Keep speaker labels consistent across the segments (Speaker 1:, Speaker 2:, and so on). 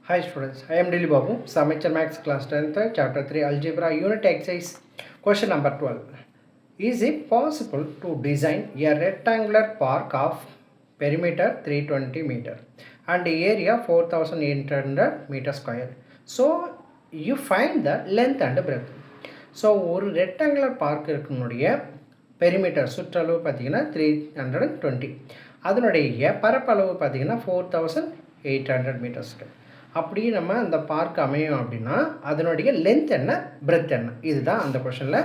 Speaker 1: Hi students, I am Dilly Babu, Samacher Max Class 10th, Chapter 3 Algebra, Unit Exercise, Question number 12. Is it possible to design a rectangular park of perimeter 320 meter and area 4800 meter square? So, you find the length and breadth. So, ஒரு rectangular park இருக்குனுடைய perimeter சுற்றளவு பார்த்தீங்கன்னா 320, அதனுடைய பரப்பளவு பார்த்தீங்கன்னா 4800 மீட்டர்ஸ்க்கு. அப்படி நம்ம அந்த park அமையும் அப்படின்னா அதனுடைய லென்த் என்ன, பிரெத் என்ன, இதுதான் அந்த கொஷனில்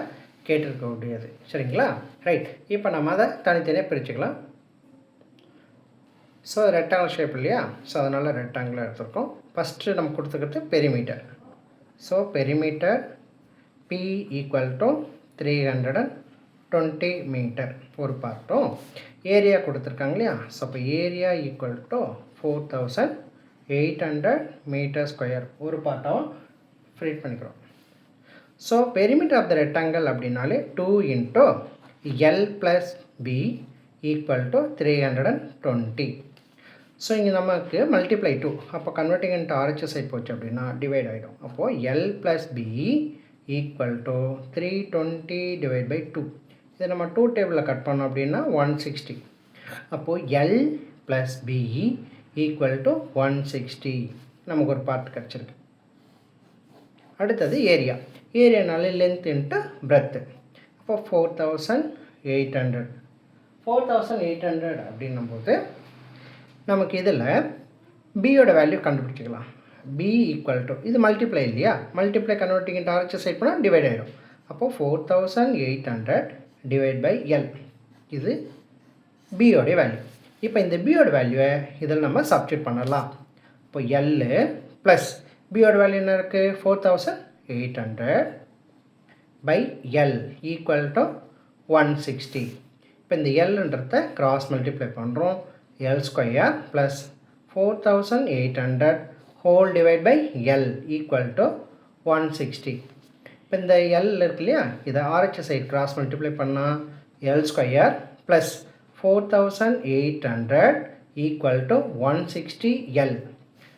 Speaker 1: கேட்டிருக்கக்கூடியது. சரிங்களா? ரைட். இப்போ நம்ம அதை தனித்தனியாக பிரிச்சுக்கலாம். ஸோ ரெக்டாங்கிள் ஷேப் இல்லையா, ஸோ அதனால் ரெக்டாங்கிள் எடுத்துருக்கோம். ஃபஸ்ட்டு நம்ம கொடுத்துக்கிறது perimeter. So perimeter P equal to 320 metre ஒரு பார்ட்டும். ஏரியா கொடுத்துருக்காங்க இல்லையா, ஸோ அப்போ area equal to 4800 metre square ஒரு பார்ட்டாகவும் ஃப்ரீட் பண்ணிக்கிறோம். So perimeter of the rectangle அப்படின்னாலே 2 into L plus B equal to 320. So இங்கே நமக்கு மல்டிப்ளை 2, அப்போ கன்வெர்ட்டிங் இன்ட்டு RHS சைட் போச்சு அப்படின்னா டிவைட் ஆகிடும். அப்போது L plus B equal to 320 divide by 2. இதை நம்ம 2 டேபிளில் கட் பண்ணோம் அப்படின்னா 160. அப்போது L plus B equal to 160 நமக்கு ஒரு பார்ட் கிடச்சிருக்கு. அடுத்தது ஏரியா. ஏரியானாலே லென்த் இன்ட்டு பிரெத்து. அப்போ 4800 அப்படின்னும்போது நமக்கு இதில் பியோட வேல்யூ கண்டுபிடிச்சிக்கலாம். பி ஈக்குவல் டு, இது மல்டிப்ளை இல்லையா, multiply converting into RHS side பண்ணால் டிவைட் ஆகிடும். அப்போது 4800 டிவைட் பை எல், இது பியோடைய வேல்யூ. இப்போ இந்த பியோட வேல்யூவை இதில் நம்ம சப்ஸ்டியூட் பண்ணலாம். இப்போ எல் ப்ளஸ் பியோட வேல்யூ என்ன இருக்குது, 4800 பை எல் ஈக்குவல் டு 160. இப்போ இந்த எல்ன்றத கிராஸ் மல்டிப்ளை பண்ணுறோம். L square plus 4800 whole divide by L equal to 160. இப்போ இந்த எல் இருக்கு இல்லையா, இதை RHS சைட் கிராஸ் மல்டிப்ளை பண்ணால் L square plus 4800 equal to 160 L.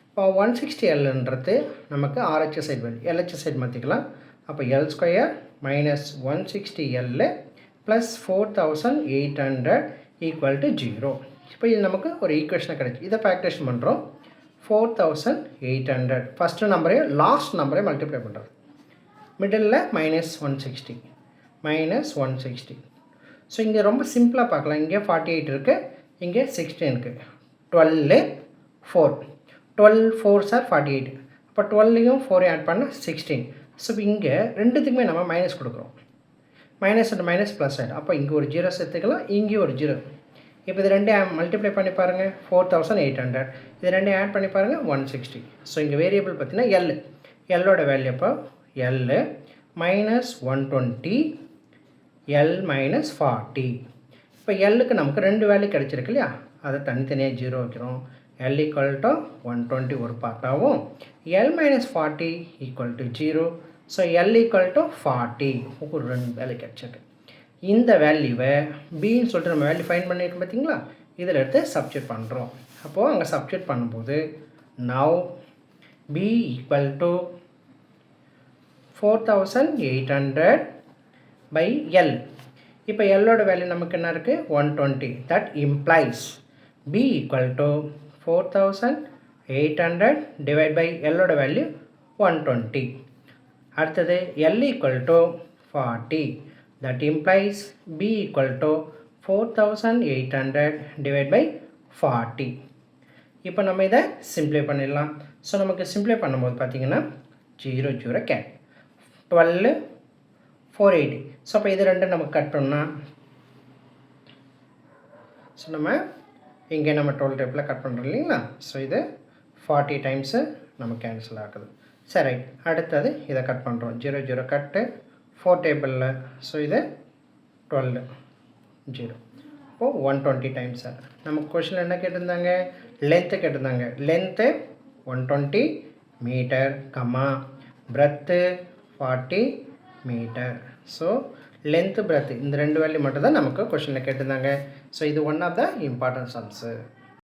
Speaker 1: இப்போ 160 எல்ன்றது நமக்கு RHS side value, LHS side மாற்றிக்கலாம். அப்போ L square minus 160 L plus 4800 equal to 0. இப்போ இது நமக்கு ஒரு ஈக்குவேஷனை கிடைச்சி இதை ஃபேக்டரேஷன் பண்ணுறோம். 4800 ஃபஸ்ட்டு நம்பரையும் லாஸ்ட் நம்பரையும் மல்டிப்ளை பண்ணுறது. Middle minus 160. ஸோ இங்கே ரொம்ப சிம்பிளாக பார்க்கலாம். இங்கே 48 இருக்குது, இங்கே 16 இருக்குது. 12 4 4 48. அப்போ 12யும் 4 ஆட் பண்ணால் 16. ஸோ இப்போ இங்கே ரெண்டுத்துக்குமே நம்ம மைனஸ் கொடுக்குறோம். மைனஸ் அண்ட் மைனஸ் ப்ளஸ் ஆகிடும். அப்போ இங்கே ஒரு 0 சேர்த்துக்கலாம், இங்கேயும் ஒரு 0. இப்போ இது ரெண்டையும் மல்டிப்ளை பண்ணி பாருங்கள், 4800. இது ரெண்டையும் ஆட் பண்ணி பாருங்கள், 160. ஸோ இங்கே வேரியபிள் பார்த்தீங்கன்னா எல், எல்லோட வேல்யூ அப்போ எல் மைனஸ் 120 எல் மைனஸ் 40. இப்போ எல்லுக்கு நமக்கு ரெண்டு வேல்யூ கிடச்சிருக்கு இல்லையா, அதை தனித்தனியாக 0 வைக்கிறோம். எல் ஈக்குவல் டு 120 ஒரு பார்ட்டாகவும் L minus 40 equal to 0. So L equal to 40 ஒரு ரெண்டு வேல்யூ கிடச்சிருக்கு. இந்த வேல்யூவை பின்னு சொல்லிட்டு நம்ம வேல்யூ ஃபைன் பண்ணியிருக்கோம் பார்த்தீங்களா, இதில் எடுத்து சப்ஸ்டியூட் பண்ணுறோம். அப்போது அங்கே சப்ஸ்டியூட் பண்ணும்போது now B equal to 4800 by L. இப்போ எல்லோட வேல்யூ நமக்கு என்ன இருக்குது, 120. That implies B equal to 4800 divide by எல்லோட வேல்யூ 120. அடுத்தது L equal to 40. That implies B equal to 4800 divide by 40. இப்போ நம்ம இதை சிம்ப்ளை பண்ணிடலாம். ஸோ நமக்கு சிம்ப்ளை பண்ணும்போது பார்த்தீங்கன்னா 0 0 கேன் 12 480. ஸோ அப்போ இது ரெண்டு நமக்கு கட் பண்ணால், ஸோ நம்ம இங்கே நம்ம 12 டேப்பில் கட் பண்ணுறோம் இல்லைங்களா, ஸோ இது 40 டைம்ஸு நமக்கு கேன்சல் ஆகுது. சரி ரைட். அடுத்தது இதை கட் பண்ணுறோம், 0 0 கட்டு 4 டேபிளில். ஸோ இது 12 0. இப்போது 120 டைம்ஸ். நமக்கு கொஷினில் என்ன கேட்டிருந்தாங்க, லென்த்து கேட்டிருந்தாங்க. Length 120 metre comma breadth 40 metre. So length breadth இந்த ரெண்டு வேல்யூ மட்டும் தான் நமக்கு கொஷனில் கேட்டிருந்தாங்க. ஸோ இது one of the important sums.